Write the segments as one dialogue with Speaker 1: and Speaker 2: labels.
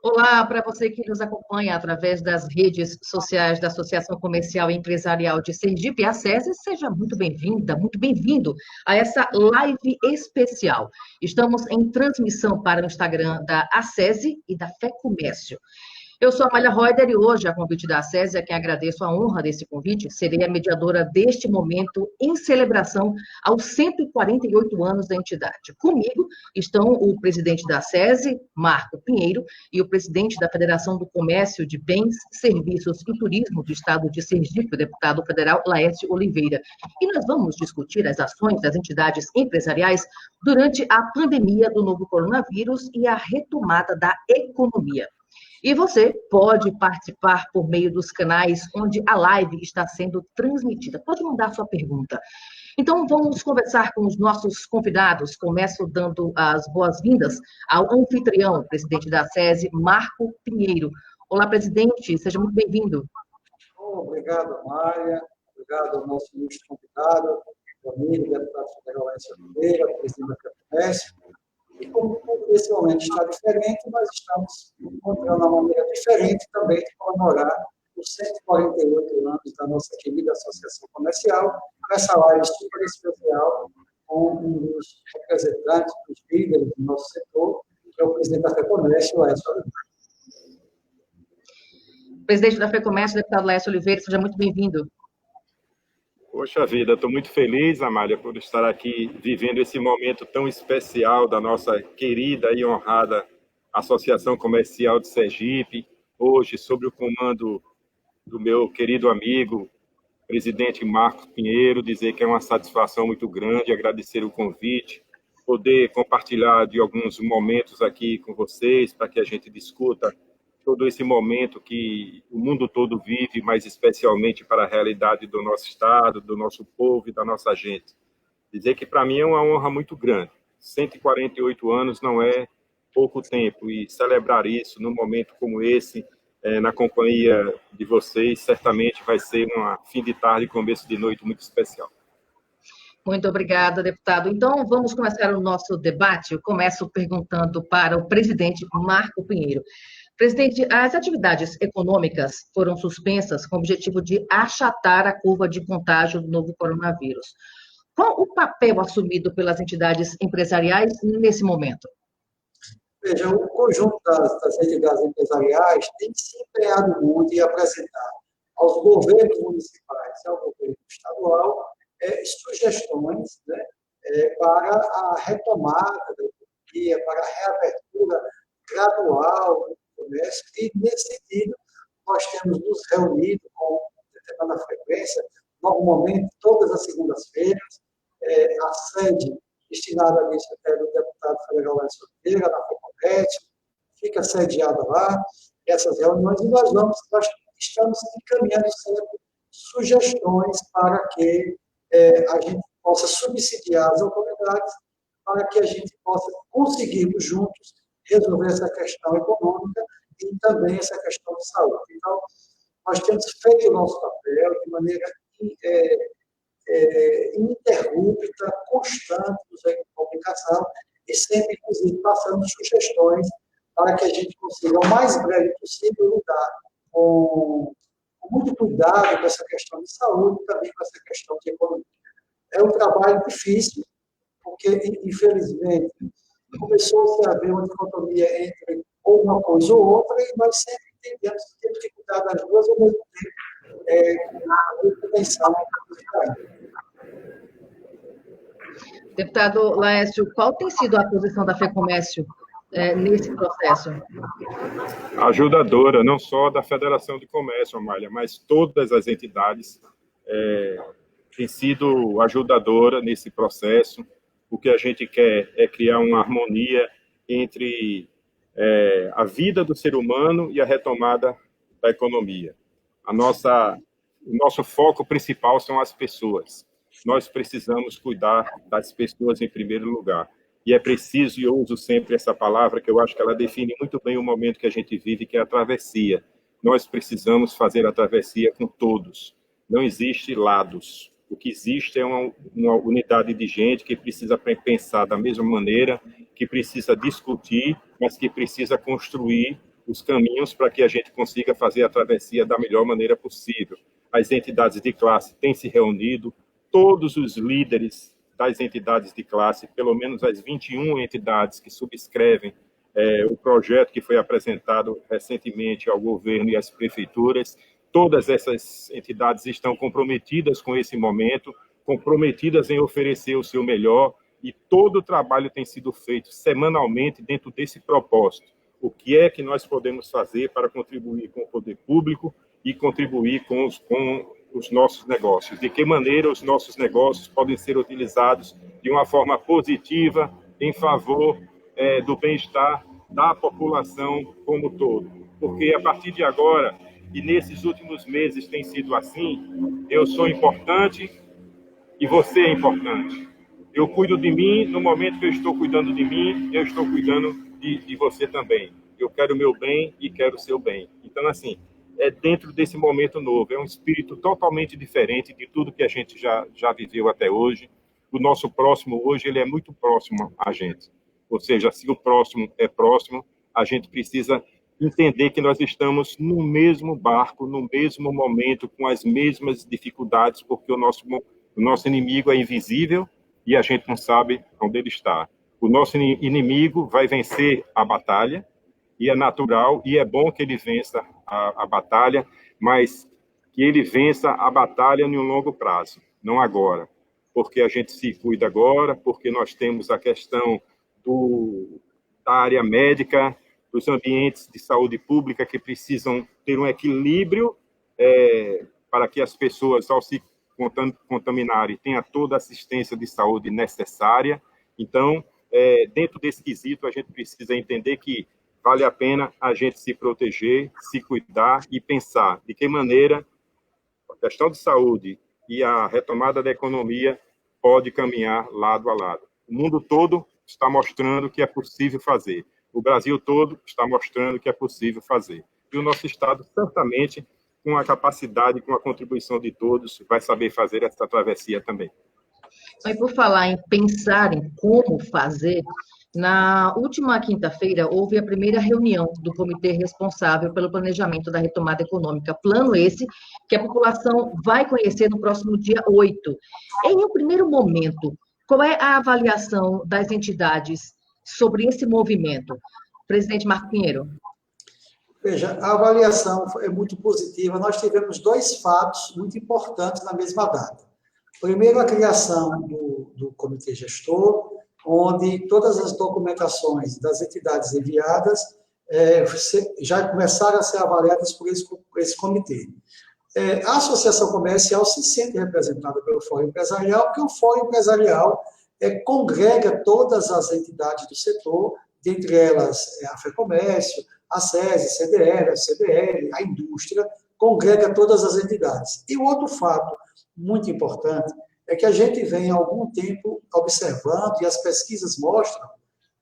Speaker 1: Olá, para você que nos acompanha através das redes sociais da Associação Comercial e Empresarial de Sergipe, a SESI, seja muito bem-vinda, muito bem-vindo a essa live especial. Estamos em transmissão para o Instagram da ACESI e da Fé Comércio. Eu sou a Amália Reuter e hoje, a convite da ACESI, a quem agradeço a honra desse convite, serei a mediadora deste momento em celebração aos 148 anos da entidade. Comigo estão o presidente da ACESI, Marco Pinheiro, e o presidente da Federação do Comércio de Bens, Serviços e Turismo do Estado de Sergipe, o deputado federal Laércio Oliveira. E nós vamos discutir as ações das entidades empresariais durante a pandemia do novo coronavírus e a retomada da economia. E você pode participar por meio dos canais onde a live está sendo transmitida. Pode mandar sua pergunta. Então, vamos conversar com os nossos convidados. Começo dando as boas-vindas ao anfitrião, presidente da SESI, Marco Pinheiro. Olá, presidente, seja muito bem-vindo.
Speaker 2: Obrigado, Amália. Obrigado ao nosso ilustre convidado, o amigo, deputado federal Laércio Oliveira, presidente da Fé Comércio. E como esse momento está diferente, nós estamos encontrando uma maneira diferente também de comemorar os 148 anos da nossa querida Associação Comercial, nessa live super especial com um dos representantes, dos líderes do nosso setor, que é o presidente da Fé Comércio, Laércio Oliveira.
Speaker 1: Presidente da Fé Comércio, deputado Laércio Oliveira, seja muito bem-vindo.
Speaker 3: Poxa vida, estou muito feliz, Amália, por estar aqui vivendo esse momento tão especial da nossa querida e honrada Associação Comercial de Sergipe, hoje sob o comando do meu querido amigo, presidente Marco Pinheiro, dizer que é uma satisfação muito grande, agradecer o convite, poder compartilhar de alguns momentos aqui com vocês, para que a gente discuta todo esse momento que o mundo todo vive, mas especialmente para a realidade do nosso Estado, do nosso povo e da nossa gente. Dizer que para mim é uma honra muito grande. 148 anos não é pouco tempo, e celebrar isso num momento como esse, na companhia de vocês, certamente vai ser um fim de tarde e começo de noite muito especial.
Speaker 1: Muito obrigada, deputado. Então, vamos começar o nosso debate. Eu começo perguntando para o presidente Marco Pinheiro. Presidente, as atividades econômicas foram suspensas com o objetivo de achatar a curva de contágio do novo coronavírus. Qual o papel assumido pelas entidades empresariais nesse momento?
Speaker 2: Veja, o conjunto das entidades empresariais tem se empenhado muito em apresentar aos governos municipais e ao governo estadual sugestões, né, para a retomada da economia, para a reabertura gradual do comércio, e, nesse sentido, nós temos nos reunido com determinada frequência, normalmente todas as segundas-feiras, a sede destinada a isso é do deputado federal Laércio Oliveira, na Fé Comércio, fica sediada lá, essas reuniões, e nós estamos encaminhando sempre sugestões para que a gente possa subsidiar as autoridades, para que a gente possa conseguirmos juntos resolver essa questão econômica e também essa questão de saúde. Então, nós temos feito o nosso papel de maneira ininterrupta, constante nos veículos de comunicação e sempre, inclusive, passando sugestões para que a gente consiga, o mais breve possível, lidar com muito cuidado com essa questão de saúde e também com essa questão de economia. É um trabalho difícil, porque, infelizmente, começou-se a haver uma dicotomia entre uma coisa ou outra, e nós sempre entendemos que temos que cuidar das duas ao mesmo tempo, com a atenção.
Speaker 1: Deputado Laércio, qual tem sido a posição da Fé Comércio nesse processo?
Speaker 3: Ajudadora, não só da Federação de Comércio, Amália, mas todas as entidades têm sido ajudadora nesse processo. O que a gente quer é criar uma harmonia entre a vida do ser humano e a retomada da economia. O nosso foco principal são as pessoas. Nós precisamos cuidar das pessoas em primeiro lugar. E é preciso, e eu uso sempre essa palavra, que eu acho que ela define muito bem o momento que a gente vive, que é a travessia. Nós precisamos fazer a travessia com todos. Não existe lados. O que existe é uma unidade de gente que precisa pensar da mesma maneira, que precisa discutir, mas que precisa construir os caminhos para que a gente consiga fazer a travessia da melhor maneira possível. As entidades de classe têm se reunido, todos os líderes das entidades de classe, pelo menos as 21 entidades que subscrevem o projeto que foi apresentado recentemente ao governo e às prefeituras, todas essas entidades estão comprometidas com esse momento, comprometidas em oferecer o seu melhor, e todo o trabalho tem sido feito semanalmente dentro desse propósito. O que é que nós podemos fazer para contribuir com o poder público e contribuir com os nossos negócios? De que maneira os nossos negócios podem ser utilizados de uma forma positiva em favor do bem-estar da população como um todo? Porque a partir de agora, e nesses últimos meses tem sido assim, eu sou importante e você é importante. Eu cuido de mim, no momento que eu estou cuidando de mim, eu estou cuidando de você também. Eu quero o meu bem e quero o seu bem. Então, assim, é dentro desse momento novo, é um espírito totalmente diferente de tudo que a gente já viveu até hoje. O nosso próximo hoje, ele é muito próximo a gente. Ou seja, se o próximo é próximo, a gente precisa entender que nós estamos no mesmo barco, no mesmo momento, com as mesmas dificuldades, porque o nosso inimigo é invisível e a gente não sabe onde ele está. O nosso inimigo vai vencer a batalha, e é natural, e é bom que ele vença a batalha, mas que ele vença a batalha em um longo prazo, não agora. Porque a gente se cuida agora, porque nós temos a questão da área médica, dos ambientes de saúde pública que precisam ter um equilíbrio para que as pessoas, ao se contaminarem, tenham toda a assistência de saúde necessária. Então, dentro desse quesito, a gente precisa entender que vale a pena a gente se proteger, se cuidar e pensar de que maneira a questão de saúde e a retomada da economia pode caminhar lado a lado. O mundo todo está mostrando que é possível fazer. O Brasil todo está mostrando que é possível fazer. E o nosso Estado, certamente, com a capacidade, com a contribuição de todos, vai saber fazer essa travessia também.
Speaker 1: Mas por falar em pensar em como fazer, na última quinta-feira houve a primeira reunião do comitê responsável pelo planejamento da retomada econômica, plano esse que a população vai conhecer no próximo dia 8. Em um primeiro momento, qual é a avaliação das entidades sobre esse movimento? Presidente Marco Pinheiro.
Speaker 2: Veja, a avaliação é muito positiva. Nós tivemos dois fatos muito importantes na mesma data. Primeiro, a criação do comitê gestor, onde todas as documentações das entidades enviadas já começaram a ser avaliadas por esse comitê. A Associação Comercial se sente representada pelo Fórum Empresarial, porque o Fórum Empresarial congrega todas as entidades do setor, dentre elas a FEComércio, a SESI, CDL, a CDL, a indústria, congrega todas as entidades. E o outro fato muito importante é que a gente vem há algum tempo observando, e as pesquisas mostram,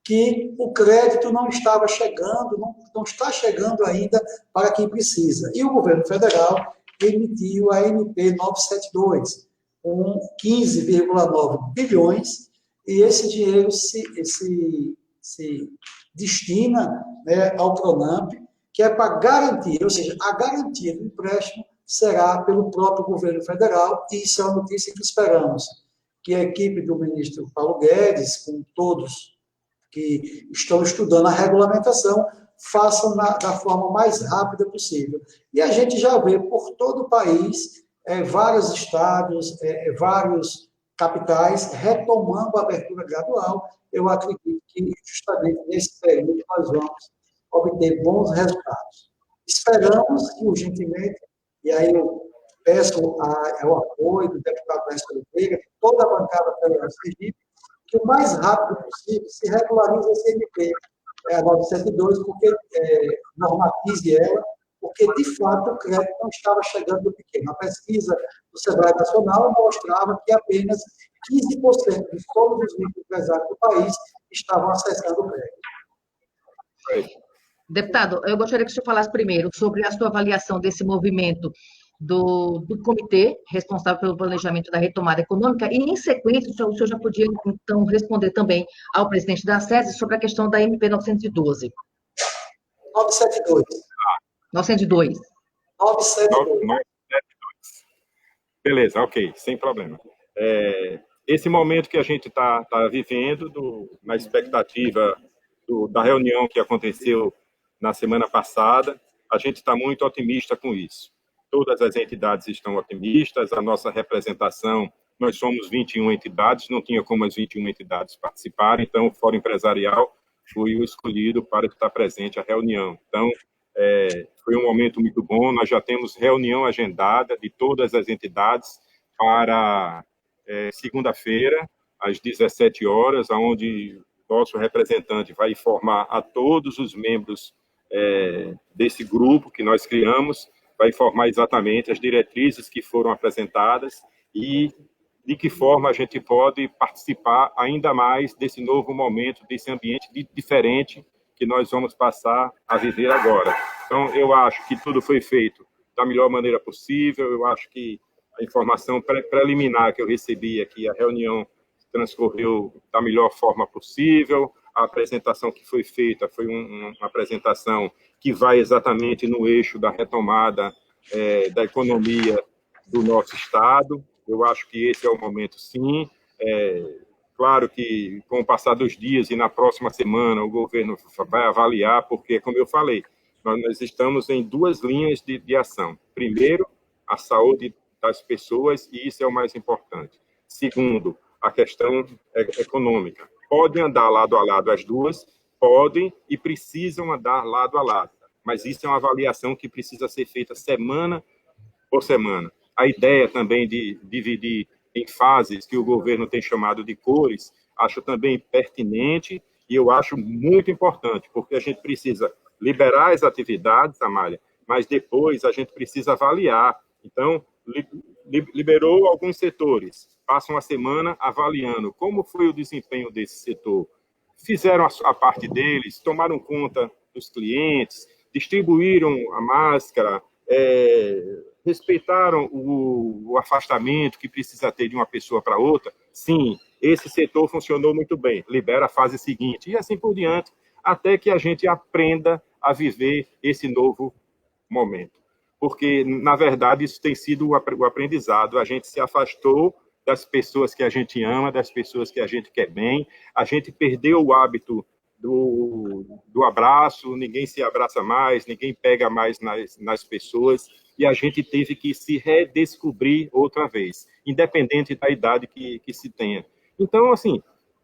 Speaker 2: que o crédito não estava chegando, não está chegando ainda para quem precisa. E o governo federal emitiu a MP 972, com 15,9 bilhões, e esse dinheiro se destina ao Pronamp, que é para garantir, ou seja, a garantia do empréstimo será pelo próprio governo federal, e isso é uma notícia que esperamos que a equipe do ministro Paulo Guedes, com todos que estão estudando a regulamentação, façam da forma mais rápida possível. E a gente já vê por todo o país, vários estados, vários capitais retomando a abertura gradual. Eu acredito que justamente nesse período nós vamos obter bons resultados. Esperamos que urgentemente, e aí eu peço o apoio do deputado Ernesto Oliveira, de toda a bancada federal de Sergipe, que o mais rápido possível se regularize esse MP, a 902, porque normatize ela, porque, de fato, o crédito não estava chegando do pequeno. A pesquisa do Sebrae Nacional mostrava que apenas 15% de todos os microempresários do país estavam acessando o crédito.
Speaker 1: Deputado, eu gostaria que o senhor falasse primeiro sobre a sua avaliação desse movimento do comitê responsável pelo planejamento da retomada econômica, e, em sequência, o senhor já podia, então, responder também ao presidente da SESI sobre a questão da MP 912.
Speaker 2: 972.
Speaker 1: 902.
Speaker 2: 972.
Speaker 3: Beleza, ok, sem problema. Esse momento que a gente está vivendo, na expectativa da reunião que aconteceu na semana passada, a gente está muito otimista com isso. Todas as entidades estão otimistas, a nossa representação, nós somos 21 entidades, não tinha como as 21 entidades participarem, então o Fórum Empresarial foi o escolhido para estar presente à reunião. Então, foi um momento muito bom, nós já temos reunião agendada de todas as entidades para segunda-feira, às 17 horas, onde nosso representante vai informar a todos os membros desse grupo que nós criamos, vai informar exatamente as diretrizes que foram apresentadas e de que forma a gente pode participar ainda mais desse novo momento, desse ambiente diferente que nós vamos passar a viver agora. Então, eu acho que tudo foi feito da melhor maneira possível, eu acho que a informação preliminar que eu recebi aqui, a reunião transcorreu da melhor forma possível, a apresentação que foi feita foi uma apresentação que vai exatamente no eixo da retomada da economia do nosso Estado. Eu acho que esse é o momento, sim. Claro que, com o passar dos dias e na próxima semana, o governo vai avaliar, porque, como eu falei, nós estamos em duas linhas de ação. Primeiro, a saúde das pessoas, e isso é o mais importante. Segundo, a questão econômica. Podem andar lado a lado as duas, podem e precisam andar lado a lado, mas isso é uma avaliação que precisa ser feita semana por semana. A ideia também de dividir em fases, que o governo tem chamado de cores, acho também pertinente e eu acho muito importante, porque a gente precisa liberar as atividades, Amália, mas depois a gente precisa avaliar. Então, liberou alguns setores, passa uma semana avaliando como foi o desempenho desse setor. Fizeram a parte deles, tomaram conta dos clientes, distribuíram a máscara, respeitaram o afastamento que precisa ter de uma pessoa para outra. Sim, esse setor funcionou muito bem, libera a fase seguinte, e assim por diante, até que a gente aprenda a viver esse novo momento. Porque, na verdade, isso tem sido o aprendizado. A gente se afastou das pessoas que a gente ama, das pessoas que a gente quer bem, a gente perdeu o hábito do abraço, ninguém se abraça mais, ninguém pega mais nas pessoas, e a gente teve que se redescobrir outra vez, independente da idade que se tenha. Então, assim,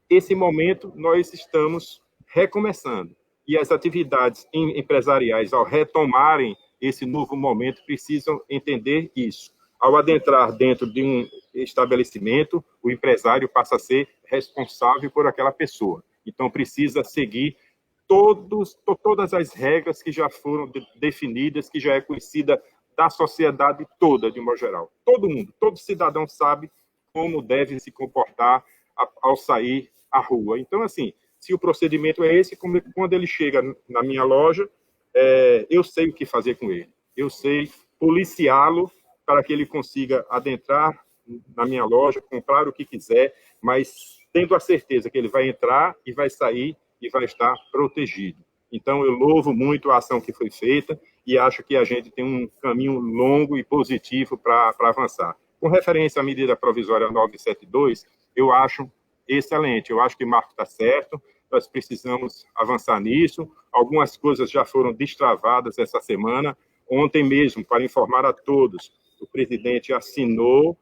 Speaker 3: esse momento nós estamos recomeçando, e as atividades empresariais, ao retomarem esse novo momento, precisam entender isso. Ao adentrar dentro de um estabelecimento, o empresário passa a ser responsável por aquela pessoa. Então, precisa seguir todas as regras que já foram definidas, que já é conhecida da sociedade toda, de modo geral. Todo mundo, todo cidadão sabe como deve se comportar ao sair à rua. Então, assim, se o procedimento é esse, quando ele chega na minha loja, eu sei o que fazer com ele. Eu sei policiá-lo para que ele consiga adentrar na minha loja, comprar o que quiser, mas tendo a certeza que ele vai entrar e vai sair e vai estar protegido. Então, eu louvo muito a ação que foi feita e acho que a gente tem um caminho longo e positivo para avançar. Com referência à medida provisória 972, eu acho excelente. Eu acho que o marco está certo, nós precisamos avançar nisso. Algumas coisas já foram destravadas essa semana. Ontem mesmo, para informar a todos, o presidente assinou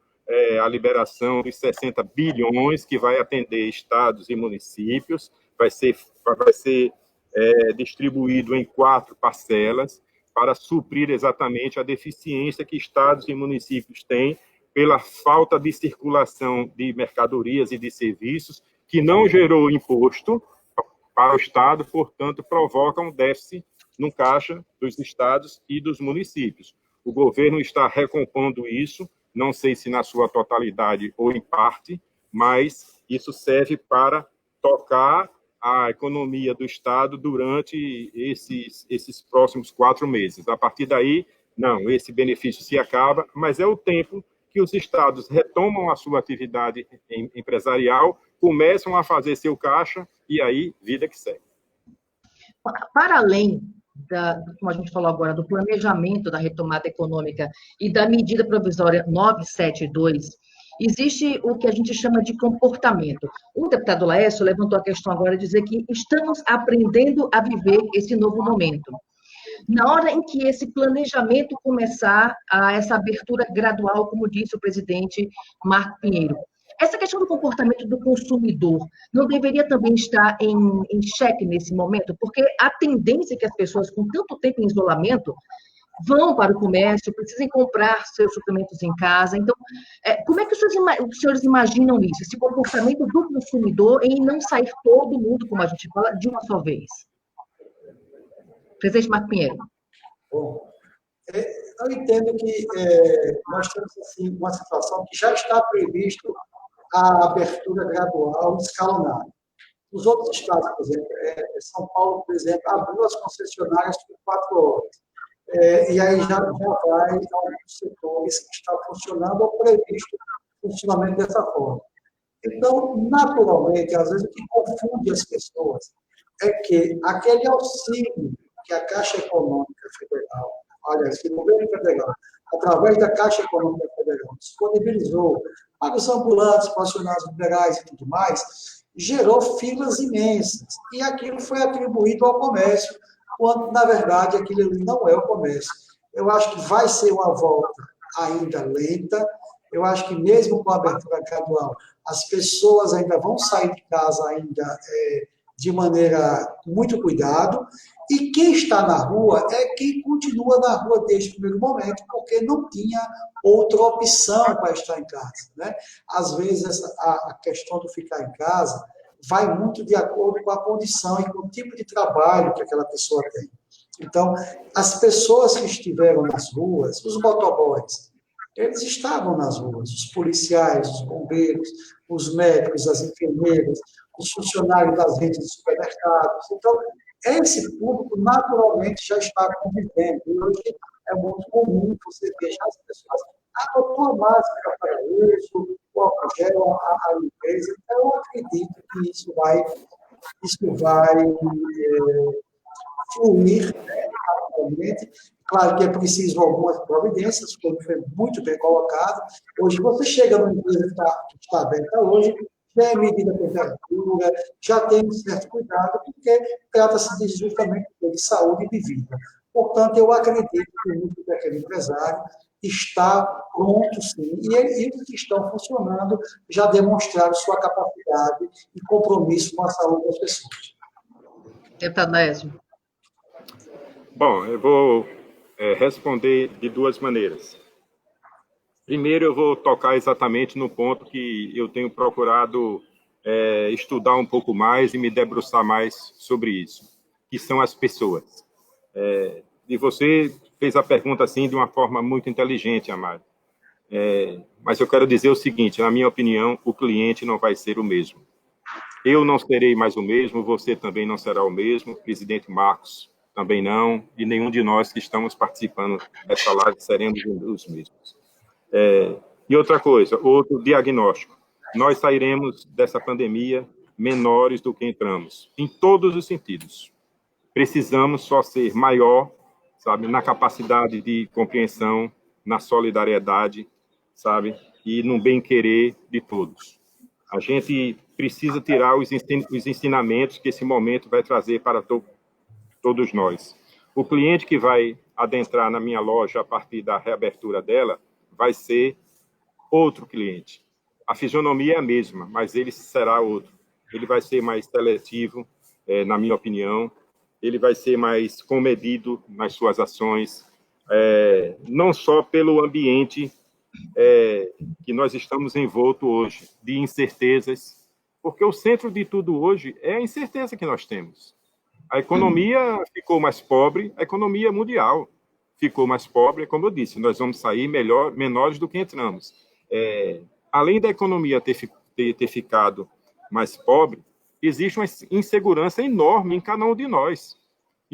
Speaker 3: a liberação dos 60 bilhões que vai atender estados e municípios, vai ser distribuído em 4 parcelas para suprir exatamente a deficiência que estados e municípios têm pela falta de circulação de mercadorias e de serviços, que não gerou imposto para o Estado, portanto, provoca um déficit no caixa dos estados e dos municípios. O governo está recompondo isso, não sei se na sua totalidade ou em parte, mas isso serve para tocar a economia do Estado durante esses próximos 4 meses. A partir daí, Não, esse benefício se acaba, mas é o tempo que os estados retomam a sua atividade empresarial, começam a fazer seu caixa e aí, vida que segue.
Speaker 1: Para além como a gente falou agora, do planejamento da retomada econômica e da medida provisória 972, existe o que a gente chama de comportamento. O deputado Laércio levantou a questão agora de dizer que estamos aprendendo a viver esse novo momento. Na hora em que esse planejamento começar, essa abertura gradual, como disse o presidente Marco Pinheiro, essa questão do comportamento do consumidor não deveria também estar em xeque nesse momento? Porque a tendência é que as pessoas, com tanto tempo em isolamento, vão para o comércio, precisam comprar seus suprimentos em casa. Então, como é que os senhores imaginam isso? Esse comportamento do consumidor em não sair todo mundo, como a gente fala, de uma só vez? Presidente Marco Pinheiro.
Speaker 2: Bom, eu entendo que nós temos assim, uma situação que já está previsto a abertura gradual escalonada. Nos outros estados, por exemplo, São Paulo, por exemplo, abriu as concessionárias por 4 horas. E aí já vai alguns setores que estão funcionando ou previsto o funcionamento dessa forma. Então, naturalmente, às vezes o que confunde as pessoas é que aquele auxílio que a Caixa Econômica Federal, aliás, que o governo federal, através da Caixa Econômica Federal, disponibilizou para os ambulantes, profissionais liberais e tudo mais, gerou filas imensas. E aquilo foi atribuído ao comércio, quando, na verdade, aquilo ali não é o comércio. Eu acho que vai ser uma volta ainda lenta. Eu acho que, mesmo com a abertura gradual, as pessoas ainda vão sair de casa ainda de maneira com muito cuidado. E quem está na rua é quem continua na rua desde o primeiro momento, porque não tinha outra opção para estar em casa, né? Às vezes, a questão do ficar em casa vai muito de acordo com a condição e com o tipo de trabalho que aquela pessoa tem. Então, as pessoas que estiveram nas ruas, os motoboys, eles estavam nas ruas, os policiais, os bombeiros, os médicos, as enfermeiras, os funcionários das redes de supermercados. Então, esse público naturalmente já está convivendo. E hoje é muito comum você deixar as pessoas adotou a máscara para uso, o álcool gel, a limpeza. Então, eu acredito que isso vai fluir naturalmente. Claro que é preciso algumas providências, como foi muito bem colocado. Hoje, você chega numa empresa que está aberta hoje, já é medida a temperatura, já tem um certo cuidado, porque trata-se justamente de saúde e de vida. Portanto, eu acredito que o núcleo daquele empresário está pronto, sim, e os que estão funcionando já demonstraram sua capacidade e compromisso com a saúde das pessoas.
Speaker 1: Deputado Laércio.
Speaker 3: Bom, eu vou responder de duas maneiras. Primeiro, eu vou tocar exatamente no ponto que eu tenho procurado estudar um pouco mais e me debruçar mais sobre isso, que são as pessoas. E você fez a pergunta assim de uma forma muito inteligente, Amaro. Mas eu quero dizer o seguinte, na minha opinião, o cliente não vai ser o mesmo. Eu não serei mais o mesmo, você também não será o mesmo, o presidente Marcos também não, e nenhum de nós que estamos participando dessa live seremos os mesmos. E outra coisa, outro diagnóstico. Nós sairemos dessa pandemia menores do que entramos, em todos os sentidos. Precisamos só ser maior, sabe, na capacidade de compreensão, na solidariedade, sabe, e no bem-querer de todos. A gente precisa tirar os ensinamentos que esse momento vai trazer para todos nós. O cliente que vai adentrar na minha loja a partir da reabertura dela vai ser outro cliente. A fisionomia é a mesma, mas ele será outro. Ele vai ser mais seletivo, na minha opinião. Ele vai ser mais comedido nas suas ações, não só pelo ambiente que nós estamos envolto hoje, de incertezas, porque o centro de tudo hoje é a incerteza que nós temos. A economia ficou mais pobre, a economia mundial ficou mais pobre, como eu disse, nós vamos sair menores do que entramos. Além da economia ter ficado mais pobre, existe uma insegurança enorme em cada um de nós.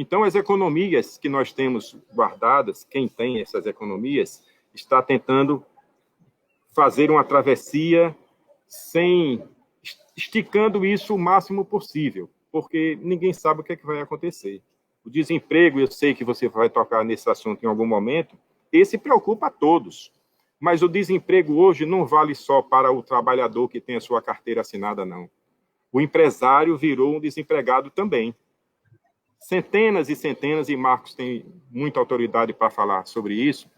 Speaker 3: Então, as economias que nós temos guardadas, quem tem essas economias, está tentando fazer uma travessia esticando isso o máximo possível, porque ninguém sabe o que é que vai acontecer. O desemprego, eu sei que você vai tocar nesse assunto em algum momento, esse preocupa a todos. Mas o desemprego hoje não vale só para o trabalhador que tem a sua carteira assinada, não. O empresário virou um desempregado também. Centenas e centenas, e Marcos tem muita autoridade para falar sobre isso,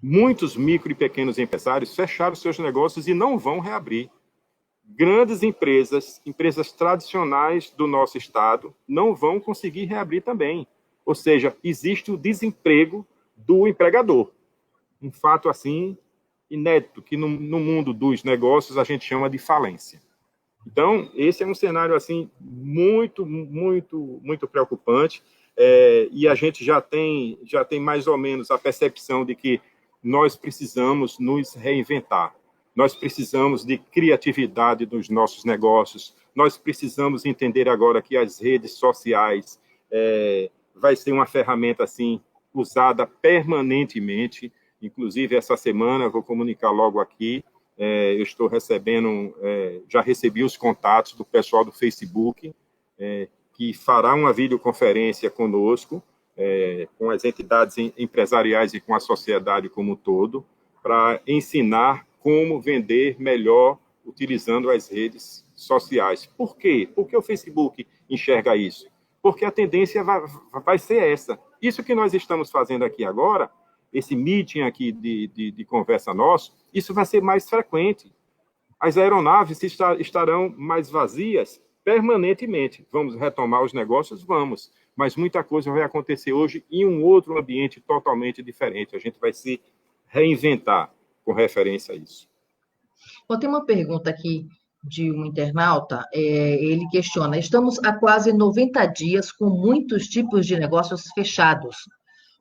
Speaker 3: muitos micro e pequenos empresários fecharam seus negócios e não vão reabrir. Grandes empresas, empresas tradicionais do nosso estado, não vão conseguir reabrir também. Ou seja, existe o desemprego do empregador. Um fato, assim, inédito, que no mundo dos negócios a gente chama de falência. Então, esse é um cenário, assim, muito, muito, muito preocupante, e a gente já tem mais ou menos a percepção de que nós precisamos nos reinventar. Nós precisamos de criatividade nos nossos negócios, nós precisamos entender agora que as redes sociais vai ser uma ferramenta, assim, usada permanentemente. Inclusive, essa semana, vou comunicar logo aqui, eu estou recebendo, já recebi os contatos do pessoal do Facebook, que fará uma videoconferência conosco, com as entidades empresariais e com a sociedade como um todo, para ensinar como vender melhor utilizando as redes sociais. Por quê? Porque o Facebook enxerga isso. Porque a tendência vai ser essa. Isso que nós estamos fazendo aqui agora, esse meeting aqui de conversa nosso, isso vai ser mais frequente. As aeronaves estarão mais vazias permanentemente. Vamos retomar os negócios? Vamos. Mas muita coisa vai acontecer hoje em um outro ambiente totalmente diferente. A gente vai se reinventar com referência a isso.
Speaker 1: Bom, tem uma pergunta aqui de um internauta, ele questiona: estamos há quase 90 dias com muitos tipos de negócios fechados.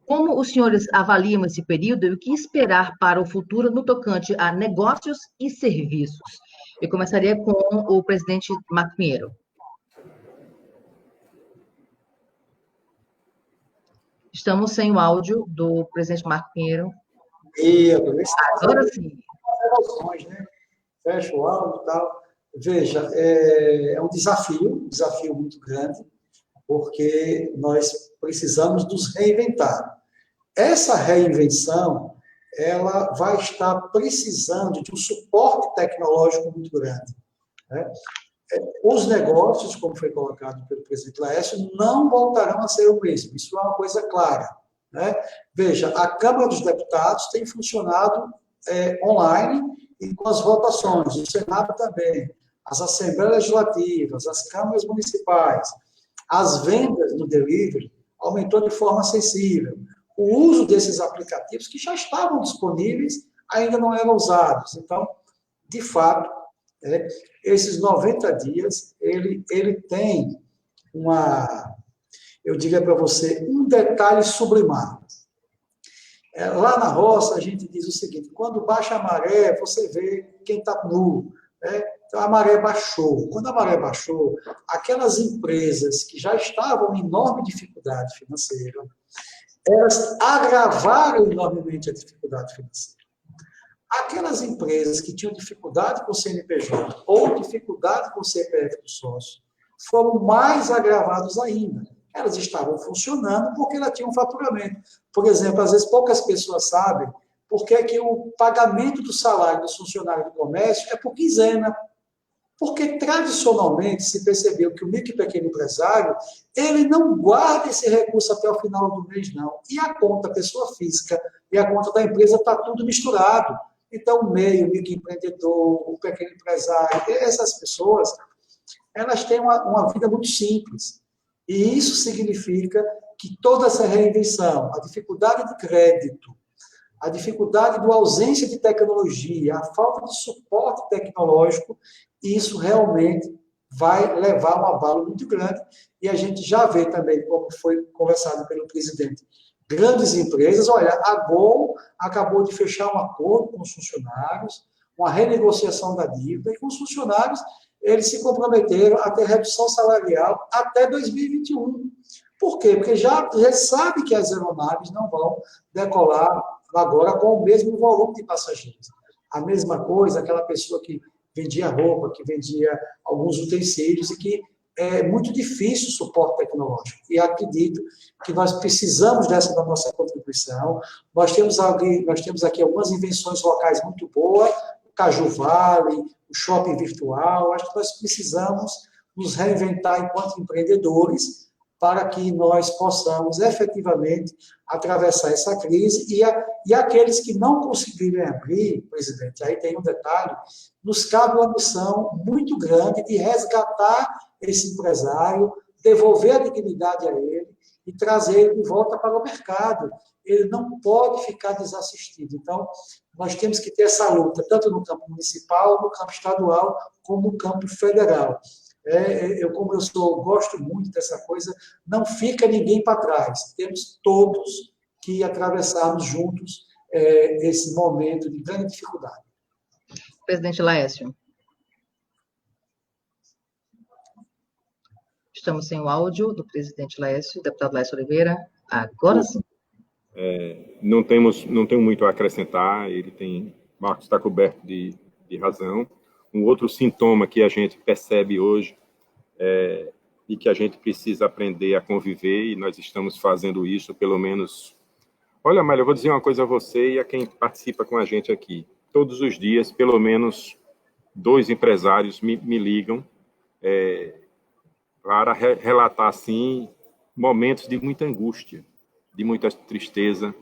Speaker 1: Como os senhores avaliam esse período e o que esperar para o futuro no tocante a negócios e serviços? Eu começaria com o presidente Marco Pinheiro. Estamos sem o áudio do presidente Marco Pinheiro.
Speaker 2: Agora sim. Né? Fecha o áudio e tal. Veja, é um desafio muito grande, porque nós precisamos nos reinventar. Essa reinvenção, ela vai estar precisando de um suporte tecnológico muito grande. Né? Os negócios, como foi colocado pelo presidente Laércio, não voltarão a ser o mesmo. Isso é uma coisa clara. Né? Veja, a Câmara dos Deputados tem funcionado online e com as votações, o Senado também, as Assembleias Legislativas, as câmaras municipais, as vendas no delivery aumentou de forma sensível. O uso desses aplicativos que já estavam disponíveis ainda não eram usados. Então, de fato, esses 90 dias, ele tem eu diria para você, um detalhe sublimar. Lá na roça, a gente diz o seguinte: quando baixa a maré, você vê quem está nu. Então, a maré baixou. Quando a maré baixou, aquelas empresas que já estavam em enorme dificuldade financeira, elas agravaram enormemente a dificuldade financeira. Aquelas empresas que tinham dificuldade com o CNPJ ou dificuldade com o CPF do sócio foram mais agravados ainda. Elas estavam funcionando porque elas tinham faturamento. Por exemplo, às vezes poucas pessoas sabem por que o pagamento do salário dos funcionários do comércio é por quinzena. Porque, tradicionalmente, se percebeu que o micro e pequeno empresário, ele não guarda esse recurso até o final do mês, não. E a conta pessoa física e a conta da empresa está tudo misturado. Então, o microempreendedor, o pequeno empresário, essas pessoas, elas têm uma vida muito simples. E isso significa que toda essa reinvenção, a dificuldade de crédito, a dificuldade da ausência de tecnologia, a falta de suporte tecnológico, isso realmente vai levar um abalo muito grande. E a gente já vê também, como foi conversado pelo presidente, grandes empresas. Olha, a Gol acabou de fechar um acordo com os funcionários, uma renegociação da dívida, e com os funcionários eles se comprometeram a ter redução salarial até 2021. Por quê? Porque já sabe que as aeronaves não vão decolar agora com o mesmo volume de passageiros. A mesma coisa, aquela pessoa que vendia roupa, que vendia alguns utensílios e que é muito difícil o suporte tecnológico. E acredito que nós precisamos dessa da nossa contribuição. Nós temos aqui algumas invenções locais muito boas, o Caju Vale, o shopping virtual. Acho que nós precisamos nos reinventar enquanto empreendedores para que nós possamos efetivamente atravessar essa crise e aqueles que não conseguirem abrir, presidente, aí tem um detalhe, nos cabe uma missão muito grande de resgatar esse empresário, devolver a dignidade a ele e trazer ele de volta para o mercado. Ele não pode ficar desassistido. Então, nós temos que ter essa luta, tanto no campo municipal, no campo estadual, como no campo federal. Como eu gosto muito dessa coisa, não fica ninguém para trás. Temos todos que atravessarmos juntos esse momento de grande dificuldade.
Speaker 1: Presidente Laércio. Estamos sem o áudio do presidente Laércio, deputado Laércio Oliveira. Agora sim.
Speaker 3: Não temos muito a acrescentar, Marcos está coberto de razão. Um outro sintoma que a gente percebe hoje e que a gente precisa aprender a conviver, e nós estamos fazendo isso, pelo menos... Olha, Amália, eu vou dizer uma coisa a você e a quem participa com a gente aqui. Todos os dias, pelo menos 2 empresários me ligam para relatar, assim, momentos de muita angústia, de muita tristeza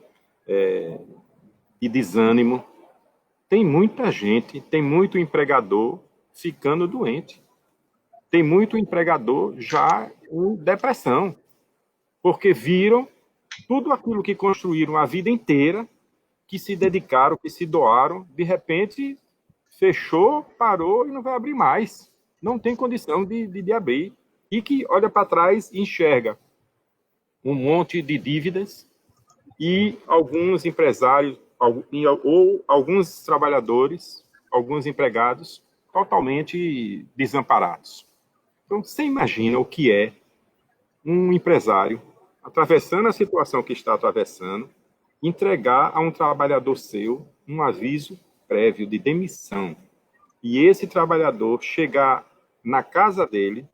Speaker 3: e desânimo. Tem muita gente, tem muito empregador ficando doente. Tem muito empregador já em depressão, porque viram tudo aquilo que construíram a vida inteira, que se dedicaram, que se doaram, de repente fechou, parou e não vai abrir mais. Não tem condição de abrir. E que olha para trás e enxerga um monte de dívidas e alguns empresários, ou alguns trabalhadores, alguns empregados totalmente desamparados. Então, você imagina o que é um empresário atravessando a situação que está atravessando, entregar a um trabalhador seu um aviso prévio de demissão. E esse trabalhador chegar na casa dele,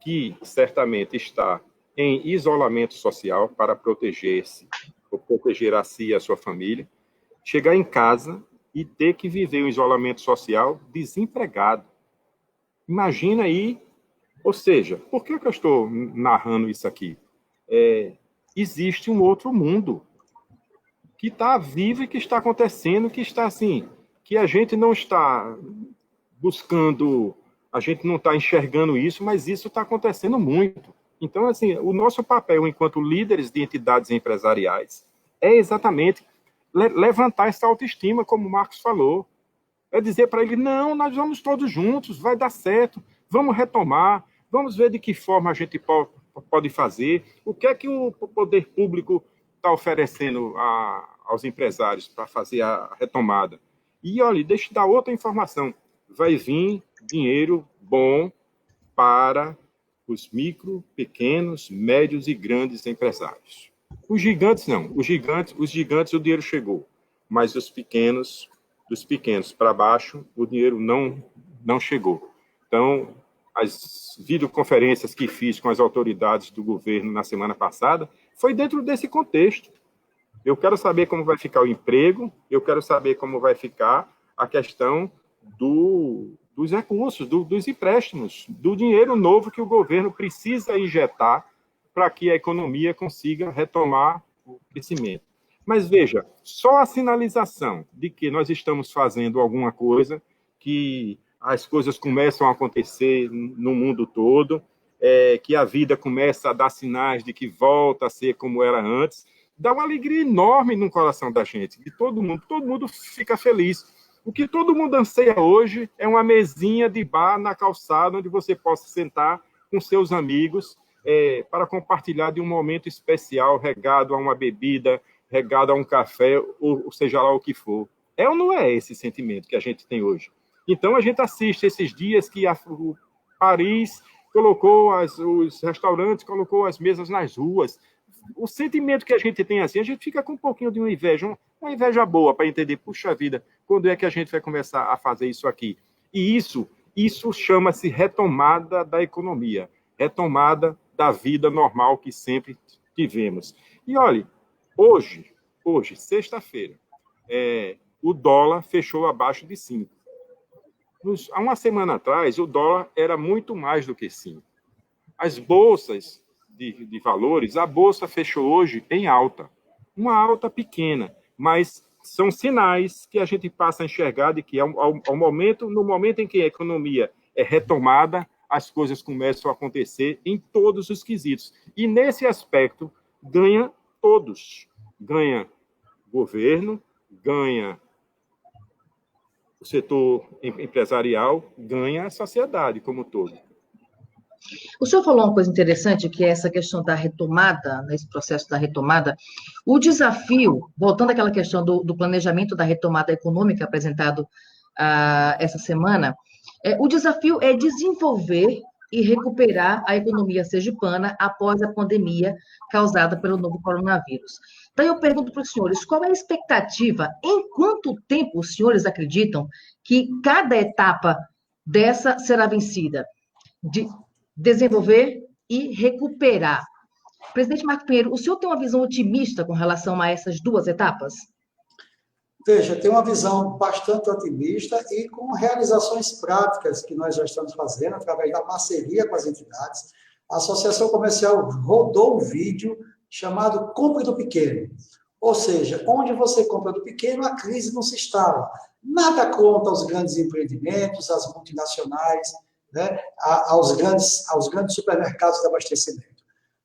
Speaker 3: que certamente está em isolamento social para proteger-se, ou proteger a si e a sua família, chegar em casa e ter que viver o isolamento social desempregado. Imagina aí, ou seja, por que eu estou narrando isso aqui? Existe um outro mundo que está vivo e que está acontecendo, que está assim, que a gente não está buscando, a gente não está enxergando isso, mas isso está acontecendo muito. Então, assim, o nosso papel enquanto líderes de entidades empresariais é exatamente levantar essa autoestima, como o Marcos falou. É dizer para ele, não, nós vamos todos juntos, vai dar certo, vamos retomar, vamos ver de que forma a gente pode fazer, o que é que o poder público está oferecendo aos empresários para fazer a retomada. E, olha, deixa eu dar outra informação. Vai vir dinheiro bom para os micro, pequenos, médios e grandes empresários. Os gigantes não. Os gigantes o dinheiro chegou. Mas dos pequenos para baixo, o dinheiro não chegou. Então, as videoconferências que fiz com as autoridades do governo na semana passada foi dentro desse contexto. Eu quero saber como vai ficar o emprego, eu quero saber como vai ficar a questão dos recursos, dos empréstimos, do dinheiro novo que o governo precisa injetar para que a economia consiga retomar o crescimento. Mas veja, só a sinalização de que nós estamos fazendo alguma coisa, que as coisas começam a acontecer no mundo todo, que a vida começa a dar sinais de que volta a ser como era antes, dá uma alegria enorme no coração da gente, de todo mundo fica feliz. O que todo mundo anseia hoje é uma mesinha de bar na calçada, onde você possa sentar com seus amigos para compartilhar de um momento especial, regado a uma bebida, regado a um café, ou seja lá o que for. É ou não é esse sentimento que a gente tem hoje? Então, a gente assiste esses dias que o Paris colocou os restaurantes, colocou as mesas nas ruas. O sentimento que a gente tem assim, a gente fica com um pouquinho de uma inveja boa para entender, puxa vida, quando é que a gente vai começar a fazer isso aqui? E isso chama-se retomada da economia, retomada da vida normal que sempre tivemos. E olha, hoje sexta-feira, o dólar fechou abaixo de 5. Há uma semana atrás, o dólar era muito mais do que 5. As bolsas de valores, a bolsa fechou hoje em alta. Uma alta pequena, mas são sinais que a gente passa a enxergar de que no momento em que a economia é retomada, as coisas começam a acontecer em todos os quesitos. E nesse aspecto, ganha todos. Ganha o governo, ganha o setor empresarial, ganha a sociedade como um todo.
Speaker 1: O senhor falou uma coisa interessante, que é essa questão da retomada, nesse processo da retomada. O desafio, voltando àquela questão do planejamento da retomada econômica apresentado essa semana, o desafio é desenvolver e recuperar a economia sergipana após a pandemia causada pelo novo coronavírus. Então, eu pergunto para os senhores, qual é a expectativa, em quanto tempo os senhores acreditam que cada etapa dessa será vencida? De desenvolver e recuperar. Presidente Marco Pinheiro, o senhor tem uma visão otimista com relação a essas duas etapas?
Speaker 2: Veja, tem uma visão bastante otimista e com realizações práticas que nós já estamos fazendo através da parceria com as entidades. A Associação Comercial rodou um vídeo chamado Compre do Pequeno. Ou seja, onde você compra do pequeno, a crise não se instala. Nada contra os grandes empreendimentos, as multinacionais, né, aos grandes supermercados de abastecimento.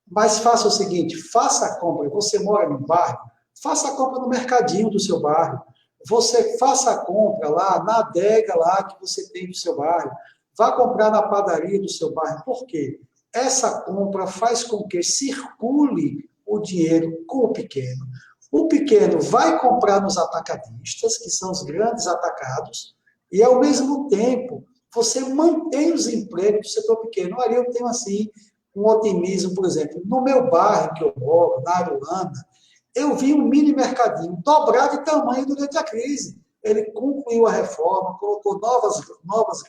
Speaker 2: Mas faça o seguinte, faça a compra. Você mora num bairro, faça a compra no mercadinho do seu bairro. Você faça a compra lá na adega lá que você tem do seu bairro. Vá comprar na padaria do seu bairro. Por quê? Essa compra faz com que circule o dinheiro com o pequeno. O pequeno vai comprar nos atacadistas, que são os grandes atacados, e ao mesmo tempo você mantém os empregos do setor pequeno. Olha, eu tenho assim um otimismo, por exemplo, no meu bairro que eu moro, na Aruanda, eu vi um mini mercadinho dobrar de tamanho durante a crise. Ele concluiu a reforma, colocou novas glândulas,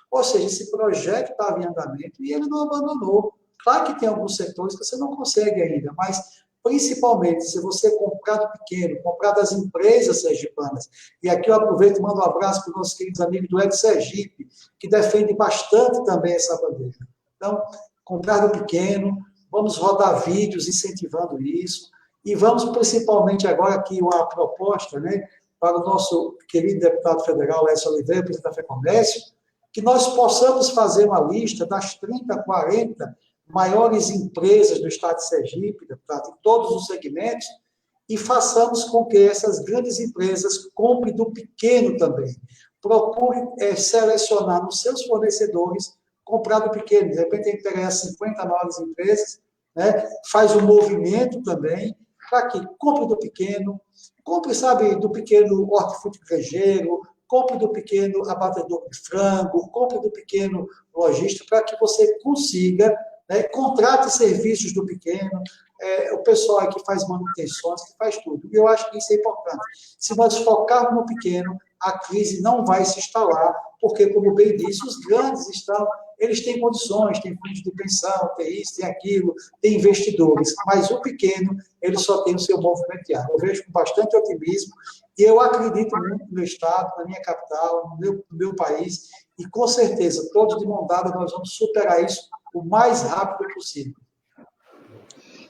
Speaker 2: ou seja, esse projeto estava em andamento e ele não abandonou. Claro que tem alguns setores que você não consegue ainda, mas principalmente se você comprar do pequeno, comprar das empresas sergipanas, e aqui eu aproveito e mando um abraço para os nossos queridos amigos do Ed Sergipe, que defende bastante também essa bandeira. Então, comprar do pequeno, vamos rodar vídeos incentivando isso, e vamos principalmente agora aqui uma proposta, né, para o nosso querido deputado federal, Lécio Oliveira, presidente da FEComércio, que nós possamos fazer uma lista das 30, 40 maiores empresas do estado de Sergipe, deputado, em todos os segmentos, e façamos com que essas grandes empresas comprem do pequeno também. Procure selecionar nos seus fornecedores, comprar do pequeno. De repente, ele pega 50 maiores empresas, né, faz um movimento também, para que compre do pequeno, compre, sabe, do pequeno hortifrutícola, compre do pequeno abatedor de frango, compre do pequeno lojista, para que você consiga, né, contrate serviços do pequeno, o pessoal que faz manutenções, que faz tudo. E eu acho que isso é importante. Se nós focarmos no pequeno, a crise não vai se instalar, porque, como bem disse, os grandes eles têm condições, têm fundos de pensão, tem isso, tem aquilo, tem investidores, mas o pequeno, ele só tem o seu movimento diário. Eu vejo com bastante otimismo e eu acredito muito no meu estado, na minha capital, no meu país, e com certeza, todos de mão dada, nós vamos superar isso o mais rápido possível.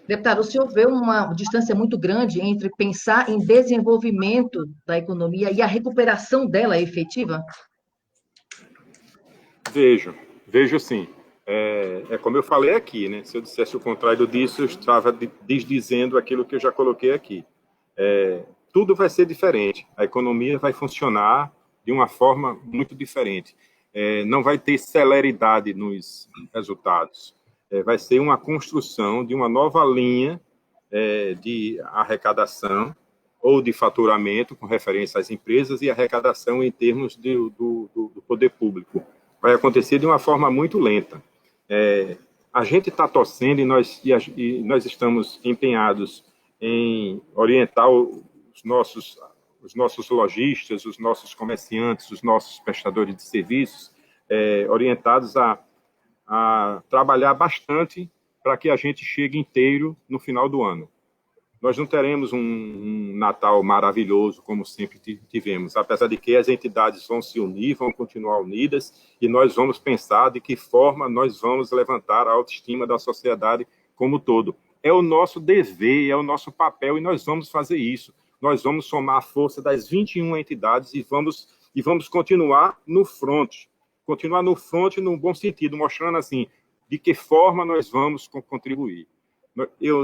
Speaker 1: Deputado, o senhor vê uma distância muito grande entre pensar em desenvolvimento da economia e a recuperação dela efetiva?
Speaker 3: Vejo sim. Como eu falei aqui, né? Se eu dissesse o contrário disso, eu estava desdizendo aquilo que eu já coloquei aqui. Tudo vai ser diferente. A economia vai funcionar de uma forma muito diferente. Não vai ter celeridade nos resultados. Vai ser uma construção de uma nova linha de arrecadação ou de faturamento com referência às empresas e arrecadação em termos do poder público. Vai acontecer de uma forma muito lenta. A gente está torcendo e nós estamos empenhados em orientar os nossos lojistas, os nossos comerciantes, os nossos prestadores de serviços, orientados a trabalhar bastante para que a gente chegue inteiro no final do ano. Nós não teremos um Natal maravilhoso, como sempre tivemos, apesar de que as entidades vão se unir, vão continuar unidas, e nós vamos pensar de que forma nós vamos levantar a autoestima da sociedade como um todo. É o nosso dever, é o nosso papel, e nós vamos fazer isso. Nós vamos somar a força das 21 entidades e vamos continuar no front. Continuar no front no bom sentido, mostrando assim, de que forma nós vamos contribuir.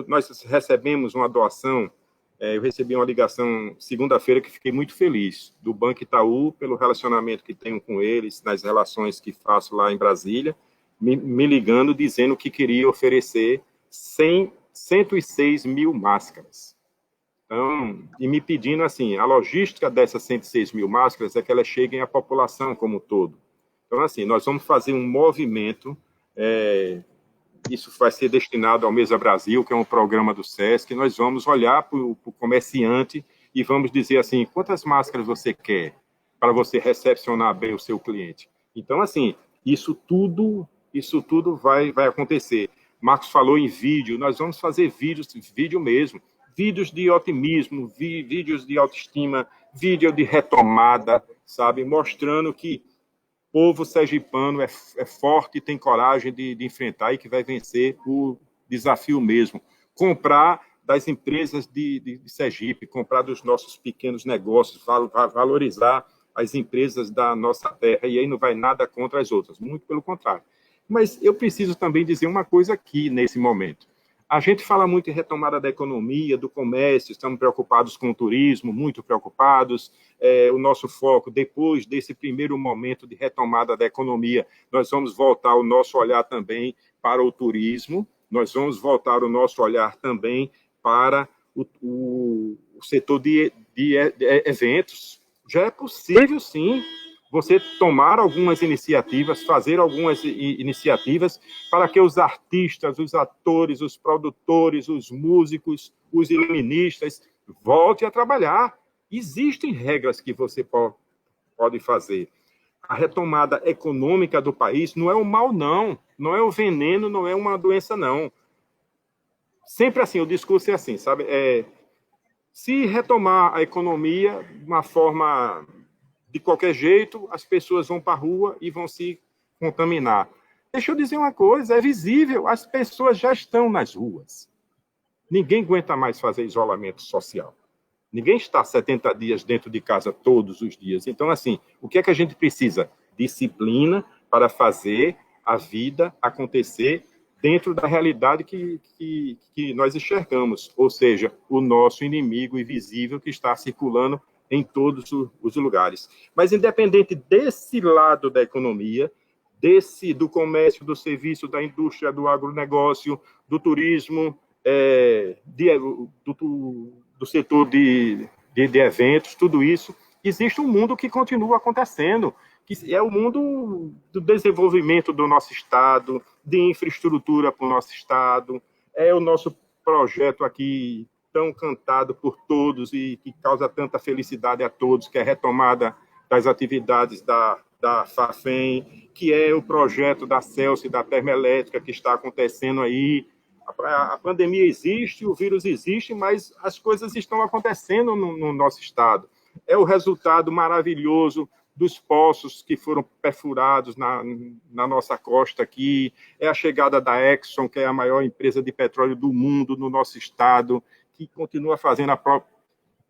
Speaker 3: Nós recebemos uma doação, eu recebi uma ligação segunda-feira que fiquei muito feliz, do Banco Itaú, pelo relacionamento que tenho com eles, nas relações que faço lá em Brasília, me ligando, dizendo que queria oferecer 106 mil máscaras. Então, e me pedindo assim, a logística dessas 106 mil máscaras é que elas cheguem à população como um todo. Então, assim, nós vamos fazer um movimento, isso vai ser destinado ao Mesa Brasil, que é um programa do SESC, nós vamos olhar para o comerciante e vamos dizer assim, quantas máscaras você quer para você recepcionar bem o seu cliente? Então, assim, isso tudo vai acontecer. Marcos falou em vídeo, nós vamos fazer vídeo mesmo, vídeos de otimismo, vídeos de autoestima, vídeo de retomada, sabe, mostrando que o povo sergipano é forte, tem coragem de enfrentar e que vai vencer o desafio mesmo. Comprar das empresas de Sergipe, comprar dos nossos pequenos negócios, valorizar as empresas da nossa terra, e aí não vai nada contra as outras, muito pelo contrário. Mas eu preciso também dizer uma coisa aqui, nesse momento. A gente fala muito em retomada da economia, do comércio, estamos preocupados com o turismo, muito preocupados. O nosso foco, depois desse primeiro momento de retomada da economia, nós vamos voltar o nosso olhar também para o turismo, nós vamos voltar o nosso olhar também para o setor de eventos. Já é possível, sim, você tomar algumas iniciativas, fazer algumas iniciativas para que os artistas, os atores, os produtores, os músicos, os iluministas voltem a trabalhar. Existem regras que você pode fazer. A retomada econômica do país não é o mal, não. Não é o veneno, não é uma doença, não. Sempre assim, o discurso é assim, sabe? Se retomar a economia de uma forma de qualquer jeito, as pessoas vão para a rua e vão se contaminar. Deixa eu dizer uma coisa, é visível, as pessoas já estão nas ruas. Ninguém aguenta mais fazer isolamento social. Ninguém está 70 dias dentro de casa todos os dias. Então, assim, o que é que a gente precisa? Disciplina para fazer a vida acontecer dentro da realidade que nós enxergamos, ou seja, o nosso inimigo invisível que está circulando em todos os lugares. Mas, independente desse lado da economia, do comércio, do serviço, da indústria, do agronegócio, do turismo, do setor de eventos, tudo isso, existe um mundo que continua acontecendo, que é o mundo do desenvolvimento do nosso Estado, de infraestrutura para o nosso Estado, é o nosso projeto aqui tão cantado por todos e que causa tanta felicidade a todos, que é a retomada das atividades da Fafem, que é o projeto da Celso e da Termoelétrica que está acontecendo aí. A pandemia existe, o vírus existe, mas as coisas estão acontecendo no nosso estado. É o resultado maravilhoso dos poços que foram perfurados na nossa costa aqui, é a chegada da Exxon, que é a maior empresa de petróleo do mundo no nosso estado, que continua fazendo a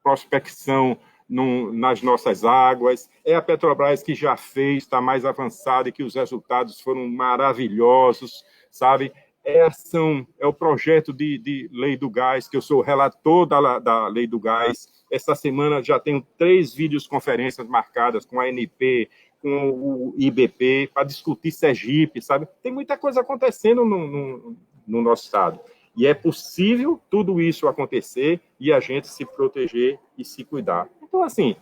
Speaker 3: prospecção nas nossas águas, é a Petrobras que já fez, está mais avançada e que os resultados foram maravilhosos, sabe? É o projeto de lei do gás, que eu sou o relator da lei do gás. Essa semana já tenho 3 videoconferências marcadas com a ANP, com o IBP, para discutir Sergipe, sabe? Tem muita coisa acontecendo no nosso estado. E é possível tudo isso acontecer e a gente se proteger e se cuidar. Então, assim,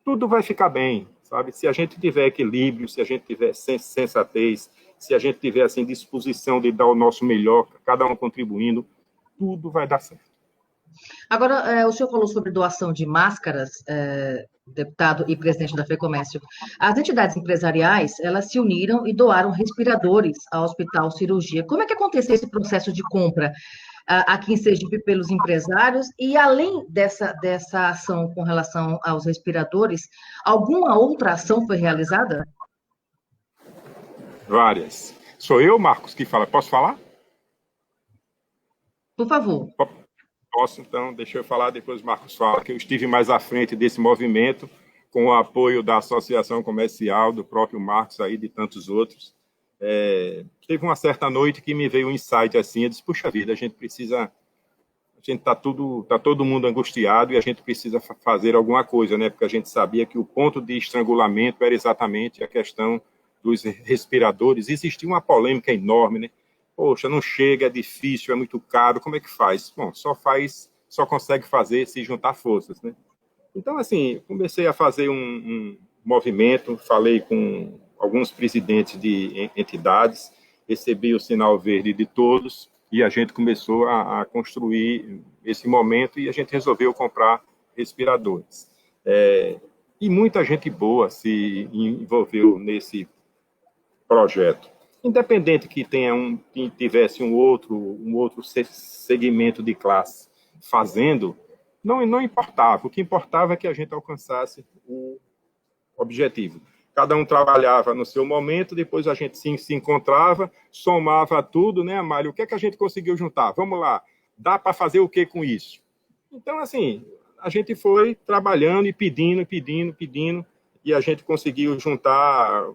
Speaker 3: tudo vai ficar bem. sabe? Se a gente tiver equilíbrio, se a gente tiver sensatez, se a gente tiver assim disposição de dar o nosso melhor, cada um contribuindo, tudo vai dar certo.
Speaker 1: Agora, o senhor falou sobre doação de máscaras, deputado e presidente da FEComércio. As entidades empresariais, elas se uniram e doaram respiradores ao Hospital Cirurgia. Como é que aconteceu esse processo de compra aqui em Sergipe pelos empresários? E além dessa ação com relação aos respiradores, alguma outra ação foi realizada?
Speaker 3: Várias. Sou eu, Marcos, que fala. Posso falar?
Speaker 1: Por favor.
Speaker 3: Posso, então, deixa eu falar, depois o Marcos fala, que eu estive mais à frente desse movimento, com o apoio da Associação Comercial, do próprio Marcos aí, de tantos outros. Teve uma certa noite que me veio um insight assim, eu disse, puxa vida, a gente tá todo mundo angustiado e a gente precisa fazer alguma coisa, né? Porque a gente sabia que o ponto de estrangulamento era exatamente a questão dos respiradores. Existia uma polêmica enorme, né? Poxa, não chega, é difícil, é muito caro, como é que faz? Bom, só consegue fazer se juntar forças, né? Então, assim, comecei a fazer um movimento, falei com alguns presidentes de entidades, recebi o sinal verde de todos e a gente começou a construir esse momento e a gente resolveu comprar respiradores. E muita gente boa se envolveu nesse projeto. Independente que tivesse um outro segmento de classe fazendo, não importava. O que importava é que a gente alcançasse o objetivo. Cada um trabalhava no seu momento, depois a gente se encontrava, somava tudo, né, Amália? O que é que a gente conseguiu juntar? Vamos lá, dá para fazer o que com isso? Então, assim, a gente foi trabalhando e pedindo, e a gente conseguiu juntar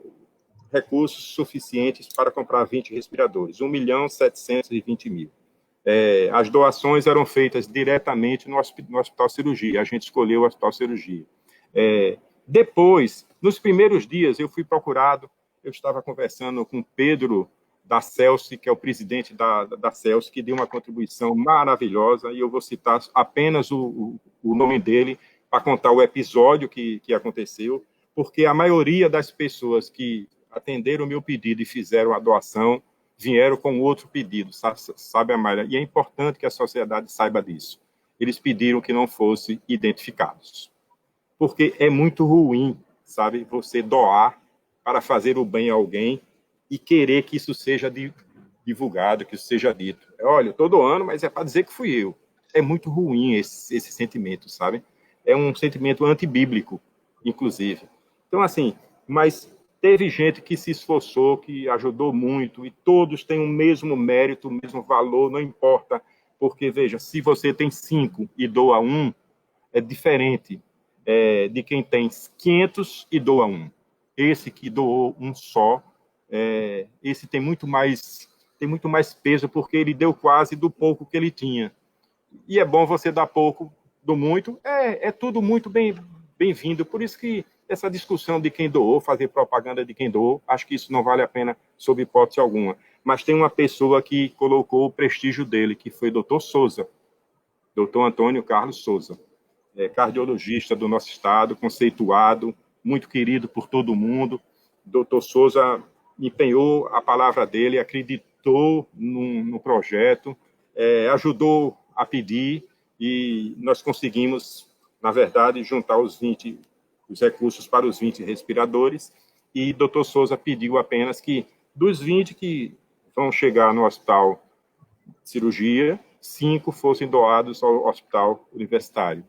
Speaker 3: recursos suficientes para comprar 20 respiradores, 1.720.000. As doações eram feitas diretamente no Hospital Cirurgia, a gente escolheu o Hospital Cirurgia. Depois, nos primeiros dias, eu fui procurado, eu estava conversando com Pedro da Celso, que é o presidente da Celso, que deu uma contribuição maravilhosa, e eu vou citar apenas o nome dele para contar o episódio que aconteceu, porque a maioria das pessoas que atenderam o meu pedido e fizeram a doação, vieram com outro pedido, sabe, Amália? E é importante que a sociedade saiba disso. Eles pediram que não fossem identificados. Porque é muito ruim, sabe, você doar para fazer o bem a alguém e querer que isso seja divulgado, que isso seja dito. Olha, eu estou doando, mas é para dizer que fui eu. É muito ruim esse sentimento, sabe? É um sentimento antibíblico, inclusive. Então, assim, mas teve gente que se esforçou, que ajudou muito, e todos têm o mesmo mérito, o mesmo valor, não importa, porque, veja, se você tem 5 e doa 1, é diferente de quem tem 500 e doa 1. Esse que doou um só, esse tem muito mais peso, porque ele deu quase do pouco que ele tinha. E é bom você dar pouco do muito, é tudo muito bem-vindo, por isso que essa discussão de quem doou, fazer propaganda de quem doou, acho que isso não vale a pena sob hipótese alguma. Mas tem uma pessoa que colocou o prestígio dele, que foi o Dr. Souza, Dr. Antônio Carlos Souza, cardiologista do nosso estado, conceituado, muito querido por todo mundo. Dr. Souza empenhou a palavra dele, acreditou no projeto, ajudou a pedir e nós conseguimos, na verdade, juntar os recursos para os 20 respiradores, e Dr. Souza pediu apenas que, dos 20 que vão chegar no Hospital Cirurgia, 5 fossem doados ao Hospital Universitário.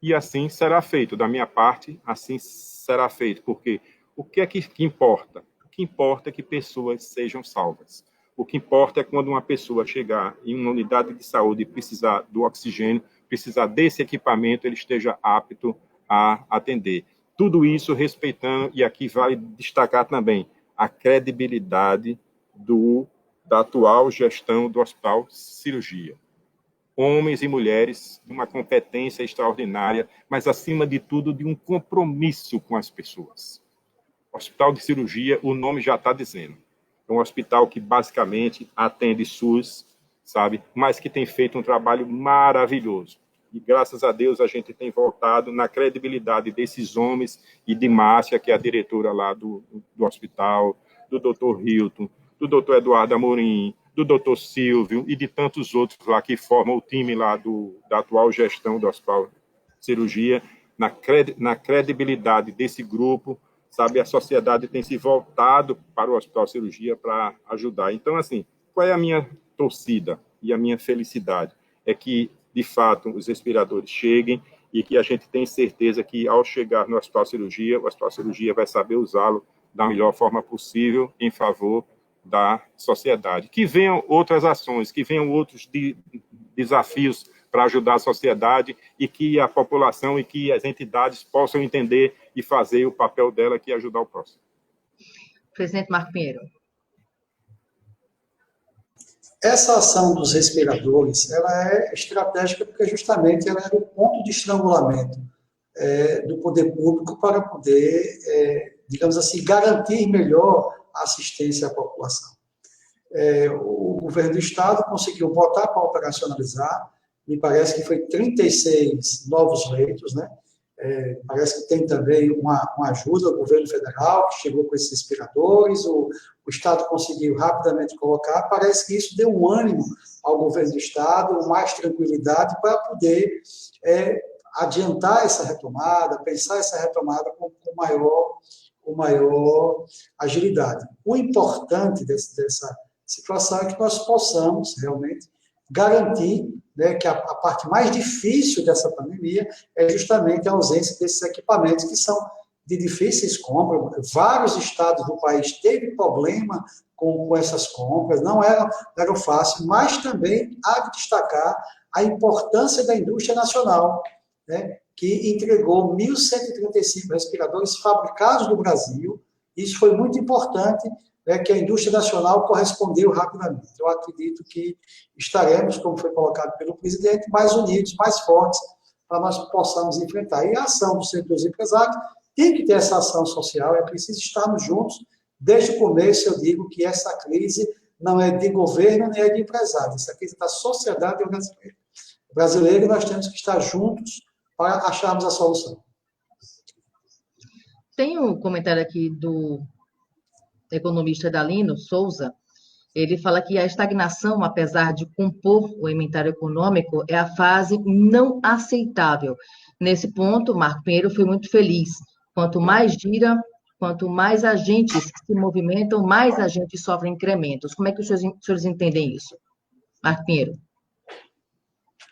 Speaker 3: E assim será feito, da minha parte, assim será feito, porque o que é que importa? O que importa é que pessoas sejam salvas. O que importa é quando uma pessoa chegar em uma unidade de saúde e precisar do oxigênio, precisar desse equipamento, ele esteja apto a atender. Tudo isso respeitando, e aqui vale destacar também, a credibilidade da atual gestão do Hospital Cirurgia. Homens e mulheres de uma competência extraordinária, mas, acima de tudo, de um compromisso com as pessoas. Hospital de Cirurgia, o nome já está dizendo. É um hospital que, basicamente, atende SUS, sabe? Mas que tem feito um trabalho maravilhoso. e graças a Deus a gente tem voltado na credibilidade desses homens e de Márcia, que é a diretora lá do hospital, do doutor Hilton, do doutor Eduardo Amorim, do doutor Silvio e de tantos outros lá que formam o time lá da atual gestão do Hospital Cirurgia, na credibilidade desse grupo, sabe, a sociedade tem se voltado para o Hospital Cirurgia para ajudar. Então, assim, qual é a minha torcida e a minha felicidade? É que, de fato, os respiradores cheguem e que a gente tem certeza que, ao chegar no Hospital Cirurgia, o Hospital Cirurgia vai saber usá-lo da melhor forma possível em favor da sociedade. Que venham outras ações, que venham outros desafios para ajudar a sociedade e que a população e que as entidades possam entender e fazer o papel dela, que é ajudar o próximo.
Speaker 1: Presidente Marco Pinheiro.
Speaker 2: Essa ação dos respiradores, ela é estratégica porque justamente ela é o ponto de estrangulamento do poder público para poder, digamos assim, garantir melhor a assistência à população. O governo do Estado conseguiu botar para operacionalizar, me parece que foi 36 novos leitos, né? Parece que tem também uma ajuda do governo federal, que chegou com esses respiradores, o Estado conseguiu rapidamente colocar, parece que isso deu um ânimo ao governo do Estado, mais tranquilidade para poder adiantar essa retomada, pensar essa retomada com maior agilidade. O importante dessa situação é que nós possamos realmente garantir, né, que a parte mais difícil dessa pandemia é justamente a ausência desses equipamentos que são de difíceis compras. Vários estados do país teve problema com essas compras, não eram fáceis, mas também há de destacar a importância da indústria nacional, né, que entregou 1.135 respiradores fabricados no Brasil. Isso foi muito importante, que a indústria nacional correspondeu rapidamente. Eu acredito que estaremos, como foi colocado pelo presidente, mais unidos, mais fortes, para nós possamos enfrentar. E a ação dos setores empresários tem que ter essa ação social, é preciso estarmos juntos. Desde o começo eu digo que essa crise não é de governo nem é de empresário, essa crise é da sociedade brasileira. Brasileiro, nós temos que estar juntos para acharmos a solução.
Speaker 1: Tem um comentário aqui do economista Dalino Souza. Ele fala que a estagnação, apesar de compor o inventário econômico, é a fase não aceitável. Nesse ponto, Marco Pinheiro foi muito feliz. Quanto mais gira, quanto mais agentes se movimentam, mais agentes sofrem incrementos. Como é que os senhores entendem isso? Marco Pinheiro.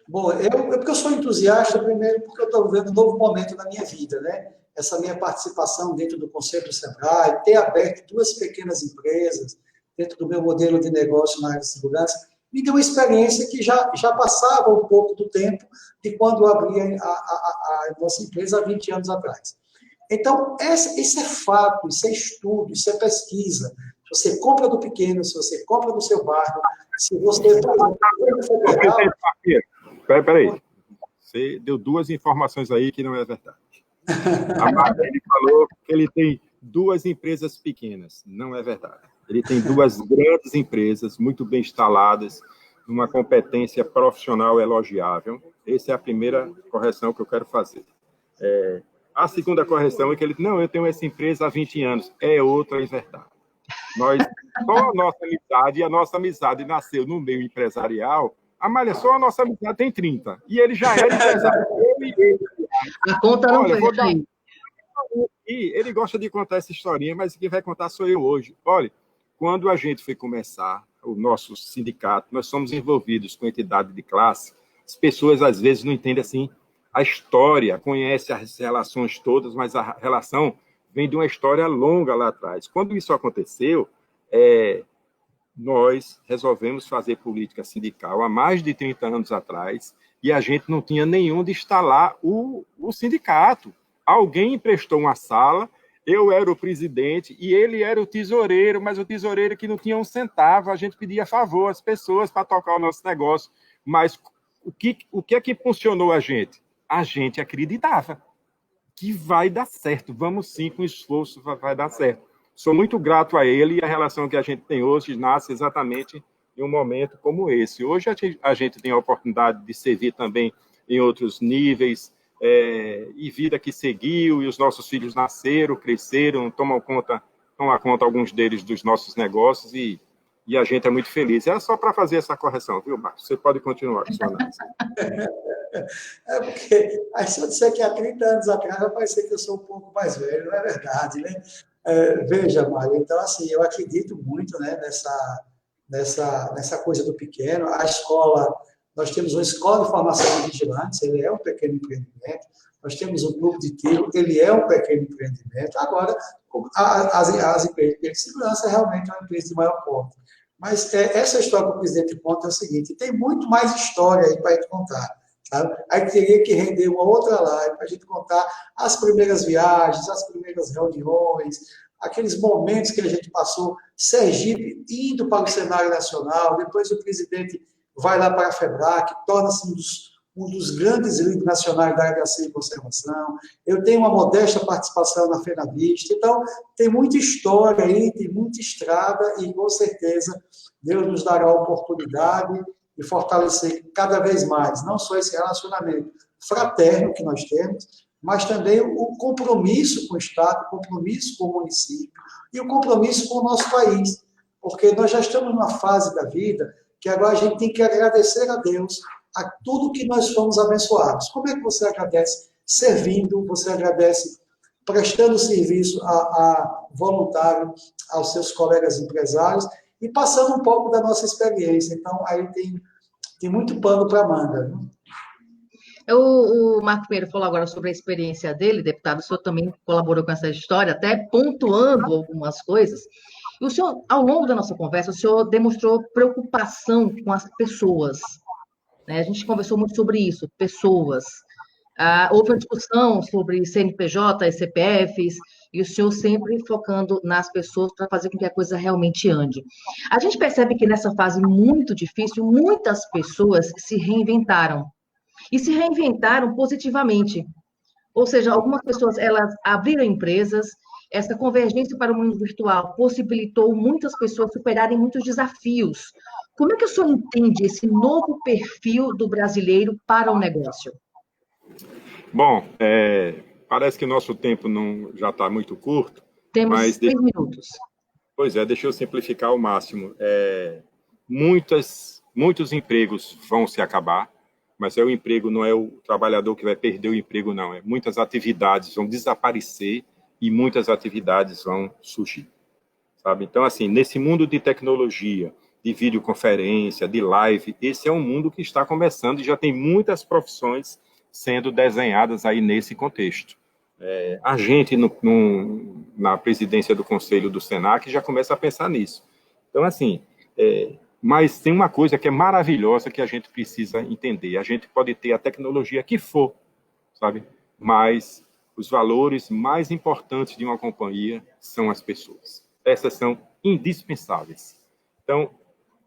Speaker 2: Bom, porque eu sou entusiasta, primeiro, porque eu estou vivendo um novo momento na minha vida, né? Essa minha participação dentro do Conselho do Sebrae, ter aberto 2 pequenas empresas dentro do meu modelo de negócio na área de segurança, me deu uma experiência que já passava um pouco do tempo de quando eu abri a nossa empresa há 20 anos atrás. Então, isso é fato, isso é estudo, isso é pesquisa. Se você compra do pequeno, se você compra do seu bairro, se você...
Speaker 3: Peraí. Você deu 2 informações aí que não é verdade. A Marta, ele falou que ele tem 2 empresas pequenas. Não é verdade. Ele tem 2 grandes empresas, muito bem instaladas, numa competência profissional elogiável. Essa é a primeira correção que eu quero fazer. A segunda correção é que ele... Não, eu tenho essa empresa há 20 anos. É outra verdade. Só a nossa amizade, e a nossa amizade nasceu no meio empresarial. Amália, só a nossa amizade tem 30. E ele já era empresário.
Speaker 1: A conta não fecha aí.
Speaker 3: E ele gosta de contar essa historinha, mas quem vai contar sou eu hoje. Olha, quando a gente foi começar o nosso sindicato, nós somos envolvidos com entidade de classe, as pessoas às vezes não entendem assim a história, conhecem as relações todas, mas a relação vem de uma história longa lá atrás. Quando isso aconteceu, nós resolvemos fazer política sindical há mais de 30 anos atrás e a gente não tinha nenhum de instalar o sindicato. Alguém emprestou uma sala, eu era o presidente e ele era o tesoureiro, mas o tesoureiro que não tinha um centavo, a gente pedia favor às pessoas para tocar o nosso negócio. Mas o que é que funcionou a gente? A gente acreditava que vai dar certo, vamos sim, com esforço vai dar certo. Sou muito grato a ele e a relação que a gente tem hoje nasce exatamente em um momento como esse. Hoje a gente tem a oportunidade de servir também em outros níveis, e vida que seguiu, e os nossos filhos nasceram, cresceram, tomam conta alguns deles dos nossos negócios, e a gente é muito feliz. É só para fazer essa correção, viu, Marcos? Você pode continuar com sua análise.
Speaker 2: É porque, aí se eu disser que há 30 anos atrás, vai parecer que eu sou um pouco mais velho, não é verdade, né? Veja, Mário, então, assim, eu acredito muito, né, nessa coisa do pequeno. A escola, nós temos uma escola de formação de vigilantes, ele é um pequeno empreendimento. Nós temos um clube de tiro, ele é um pequeno empreendimento. Agora, as empresas de segurança realmente é uma empresa de maior porte. Mas essa história que o presidente conta é o seguinte: tem muito mais história aí para a gente contar. Sabe? Aí teria que render uma outra live para a gente contar as primeiras viagens, as primeiras reuniões, aqueles momentos que a gente passou, Sergipe indo para o cenário nacional, depois o presidente vai lá para a FEBRAC, torna-se um dos grandes líderes nacionais da área da ciência e conservação. Eu tenho uma modesta participação na FENAVISTA. Então, tem muita história aí, tem muita estrada, e com certeza Deus nos dará a oportunidade de fortalecer cada vez mais, não só esse relacionamento fraterno que nós temos, mas também o compromisso com o Estado, o compromisso com o município e o compromisso com o nosso país, porque nós já estamos numa fase da vida que agora a gente tem que agradecer a Deus a tudo que nós fomos abençoados. Como é que você agradece? Servindo, você agradece prestando serviço a voluntário, aos seus colegas empresários e passando um pouco da nossa experiência. Então, aí tem muito pano para manga. Né?
Speaker 1: O Marco Pinheiro falou agora sobre a experiência dele, deputado. O senhor também colaborou com essa história, até pontuando algumas coisas. E o senhor, ao longo da nossa conversa, o senhor demonstrou preocupação com as pessoas. Né? A gente conversou muito sobre isso, pessoas. Houve uma discussão sobre CNPJ e CPFs, e o senhor sempre focando nas pessoas para fazer com que a coisa realmente ande. A gente percebe que nessa fase muito difícil, muitas pessoas se reinventaram. E se reinventaram positivamente. Ou seja, algumas pessoas elas abriram empresas, essa convergência para o mundo virtual possibilitou muitas pessoas superarem muitos desafios. Como é que o senhor entende esse novo perfil do brasileiro para o negócio?
Speaker 3: Bom, parece que o nosso tempo já está muito curto.
Speaker 1: Temos
Speaker 3: mas
Speaker 1: 3 minutos.
Speaker 3: Pois deixa eu simplificar ao máximo. Muitos empregos vão se acabar, mas o emprego não é o trabalhador que vai perder o emprego, não. Muitas atividades vão desaparecer e muitas atividades vão surgir. Sabe? Então, assim, nesse mundo de tecnologia, de videoconferência, de live, esse é um mundo que está começando e já tem muitas profissões sendo desenhadas aí nesse contexto. A gente, na presidência do Conselho do Senac, já começa a pensar nisso. Então, assim, mas tem uma coisa que é maravilhosa que a gente precisa entender. A gente pode ter a tecnologia que for, sabe? Mas os valores mais importantes de uma companhia são as pessoas. Essas são indispensáveis. Então,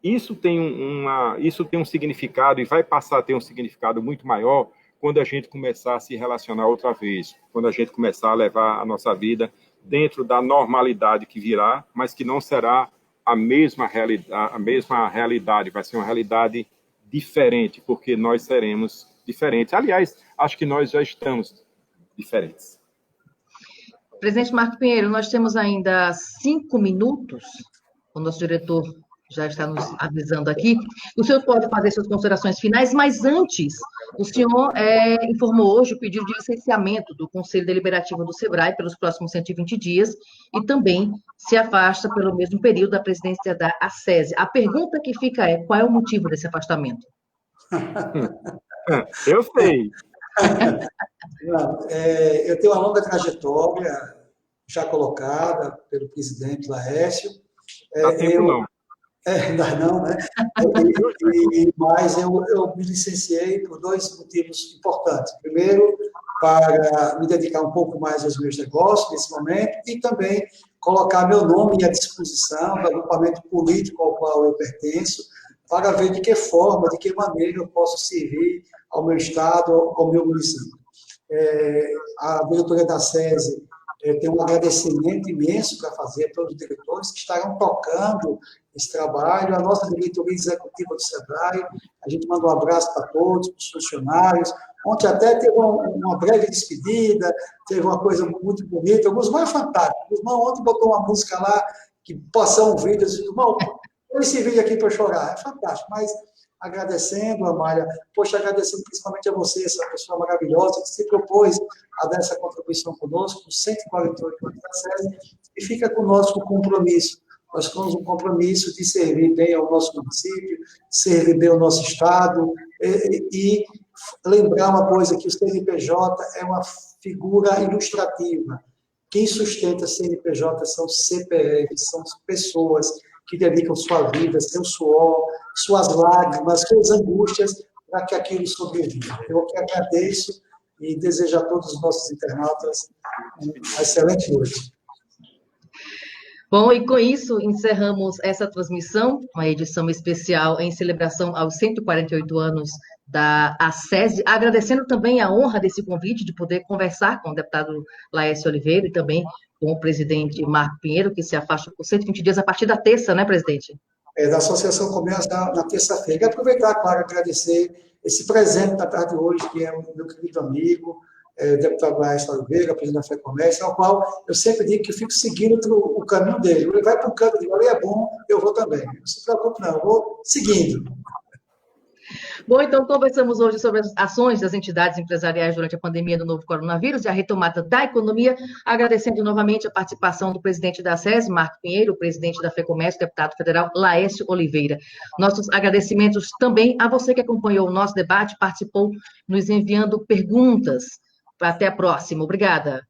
Speaker 3: isso tem um significado e vai passar a ter um significado muito maior quando a gente começar a se relacionar outra vez, quando a gente começar a levar a nossa vida dentro da normalidade que virá, mas que não será a mesma realidade, vai ser uma realidade diferente, porque nós seremos diferentes. Aliás, acho que nós já estamos diferentes.
Speaker 1: Presidente Marco Pinheiro, nós temos ainda 5 minutos, o nosso diretor já está nos avisando aqui. O senhor pode fazer suas considerações finais, mas antes, o senhor informou hoje o pedido de licenciamento do Conselho Deliberativo do SEBRAE pelos próximos 120 dias e também se afasta pelo mesmo período da presidência da ACESI. A pergunta que fica qual é o motivo desse afastamento?
Speaker 3: Eu sei.
Speaker 2: Não, eu tenho uma longa trajetória já colocada pelo presidente Laércio.
Speaker 3: Não.
Speaker 2: Ainda não, né? Mas eu me licenciei por 2 motivos importantes. Primeiro, para me dedicar um pouco mais aos meus negócios nesse momento e também colocar meu nome à disposição do agrupamento político ao qual eu pertenço, para ver de que forma, de que maneira eu posso servir ao meu Estado, ao meu município. A diretoria da SESI tem um agradecimento imenso para fazer a todos os diretores que estarão tocando esse trabalho, a nossa diretoria executiva do SEBRAE, a gente manda um abraço para todos, para os funcionários. Ontem até teve uma breve despedida, teve uma coisa muito bonita. O Guzmão é fantástico. O Guzmão ontem botou uma música lá, que passou um vídeo, eu disse, Guzmão, põe esse vídeo aqui para eu chorar. É fantástico, mas agradecendo, Amália, poxa, agradecendo principalmente a você, essa pessoa maravilhosa que se propôs a dar essa contribuição conosco, com 148 anos da SESI, e fica conosco o compromisso. Nós temos um compromisso de servir bem ao nosso município, servir bem ao nosso Estado, e lembrar uma coisa, que o CNPJ é uma figura ilustrativa. Quem sustenta a CNPJ são CPFs, são pessoas que dedicam sua vida, seu suor, suas lágrimas, suas angústias, para que aquilo sobreviva. Eu que agradeço e desejo a todos os nossos internautas uma excelente noite.
Speaker 1: Bom, e com isso encerramos essa transmissão, uma edição especial em celebração aos 148 anos da SESI, agradecendo também a honra desse convite de poder conversar com o deputado Laércio Oliveira e também com o presidente Marco Pinheiro, que se afasta por 120 dias a partir da terça, né, presidente?
Speaker 2: Da Associação começa na terça-feira. E aproveitar, claro, agradecer esse presente da tarde de hoje, que é o meu querido amigo, o deputado Laércio Oliveira, presidente da FEComércio, ao qual eu sempre digo que eu fico seguindo o caminho dele. Ele vai para o canto de ali, é bom, eu vou também. Não se preocupe, não, eu vou seguindo.
Speaker 1: Bom, então conversamos hoje sobre as ações das entidades empresariais durante a pandemia do novo coronavírus e a retomada da economia, agradecendo novamente a participação do presidente da SESI, Marco Pinheiro, o presidente da FEComércio, deputado federal Laércio Oliveira. Nossos agradecimentos também a você que acompanhou o nosso debate, participou, nos enviando perguntas. Até a próxima. Obrigada.